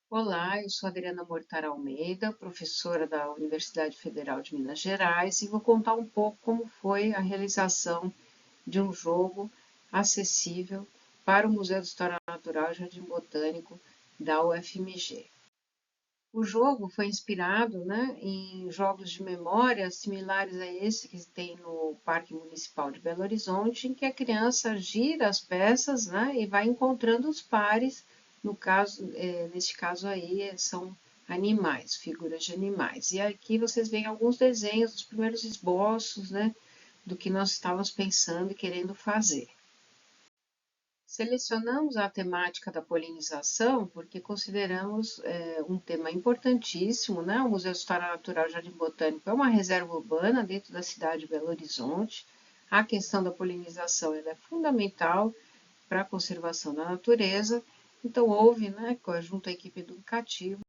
Olá, eu sou Adriana Mortara Almeida, professora da Universidade Federal de Minas Gerais, e vou contar um pouco como foi a realização de um jogo acessível para o Museu de História Natural e Jardim Botânico da UFMG. O jogo foi inspirado, em jogos de memória similares a esse que tem no Parque Municipal de Belo Horizonte, em que a criança gira as peças, e vai encontrando os pares. No caso, neste caso aí, são animais, figuras de animais. E aqui vocês veem alguns desenhos dos primeiros esboços, do que nós estávamos pensando e querendo fazer. Selecionamos a temática da polinização porque consideramos um tema importantíssimo, né? O Museu de História Natural Jardim Botânico é uma reserva urbana dentro da cidade de Belo Horizonte. A questão da polinização ela é fundamental para a conservação da natureza. Então, houve, junto à equipe educativa,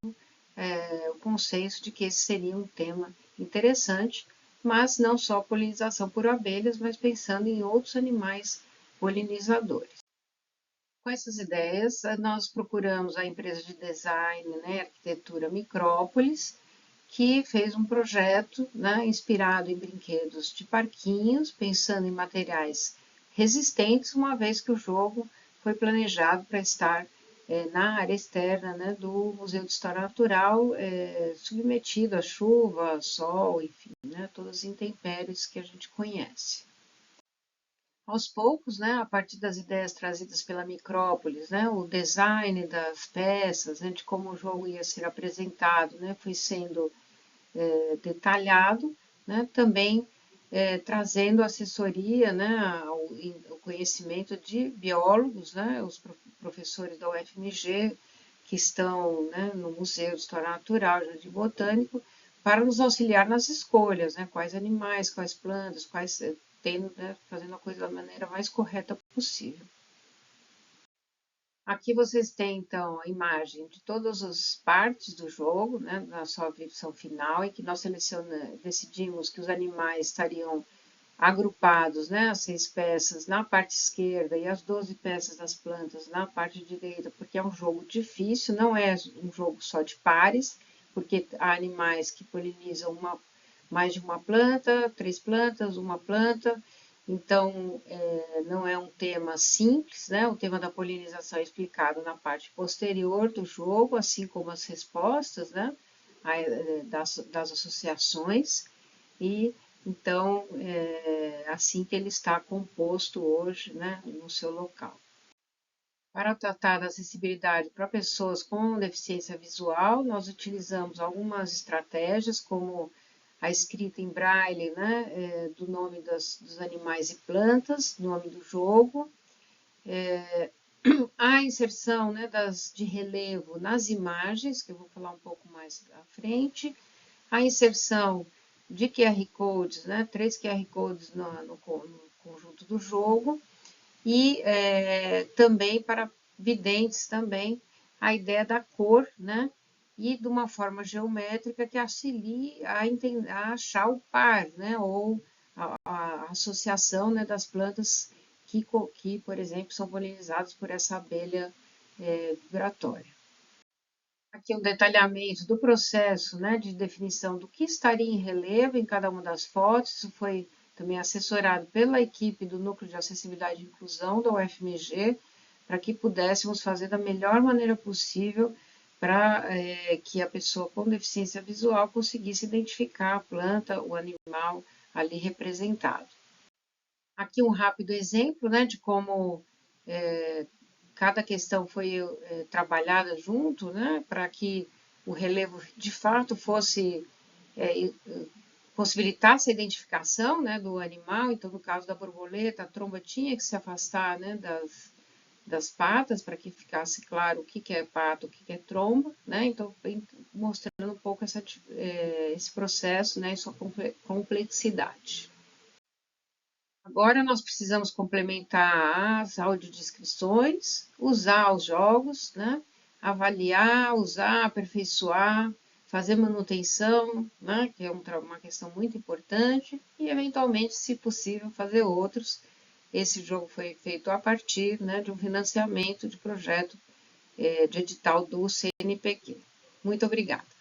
o consenso de que esse seria um tema interessante, mas não só polinização por abelhas, mas pensando em outros animais polinizadores. Com essas ideias, nós procuramos a empresa de design, arquitetura Micrópolis, que fez um projeto, inspirado em brinquedos de parquinhos, pensando em materiais resistentes, uma vez que o jogo foi planejado para estar na área externa, do Museu de História Natural, submetido à chuva, sol, enfim, todas as intempéries que a gente conhece. Aos poucos, a partir das ideias trazidas pela Micrópolis, o design das peças, de como o jogo ia ser apresentado, foi sendo detalhado, também trazendo assessoria, o conhecimento de biólogos, os professores da UFMG, que estão, no Museu de História Natural e Jardim Botânico, para nos auxiliar nas escolhas, quais animais, quais plantas, quais fazendo a coisa da maneira mais correta possível. Aqui vocês têm, então, a imagem de todas as partes do jogo, na sua versão final, em que nós decidimos que os animais estariam agrupados, as 6 peças na parte esquerda e as 12 peças das plantas na parte direita, porque é um jogo difícil, não é um jogo só de pares, porque há animais que polinizam mais de uma planta, 3 plantas, uma planta. Então, não é um tema simples, o tema da polinização é explicado na parte posterior do jogo, assim como as respostas, das associações, e então, é assim que ele está composto hoje, no seu local. Para tratar da acessibilidade para pessoas com deficiência visual, nós utilizamos algumas estratégias, como a escrita em braille, do nome dos animais e plantas, nome do jogo, a inserção de relevo nas imagens, que eu vou falar um pouco mais à frente, a inserção de QR Codes, 3 QR Codes no conjunto do jogo, e também para videntes também a ideia da cor, e de uma forma geométrica que auxilie a achar o par, ou a associação das plantas que, por exemplo, são polinizadas por essa abelha vibratória. Aqui um detalhamento do processo, de definição do que estaria em relevo em cada uma das fotos. Isso foi também assessorado pela equipe do Núcleo de Acessibilidade e Inclusão da UFMG, para que pudéssemos fazer da melhor maneira possível para que a pessoa com deficiência visual conseguisse identificar a planta, o animal ali representado. Aqui um rápido exemplo, de como cada questão foi trabalhada junto, para que o relevo de fato fosse possibilitasse a identificação, do animal. Então, no caso da borboleta, a tromba tinha que se afastar, das patas para que ficasse claro o que é pata, o que é tromba, Então, mostrando um pouco esse processo, e sua complexidade. Agora nós precisamos complementar as audiodescrições, usar os jogos, avaliar, usar, aperfeiçoar, fazer manutenção, que é uma questão muito importante, e eventualmente, se possível, fazer outros. Esse jogo foi feito a partir de um financiamento de projeto de edital do CNPq. Muito obrigada.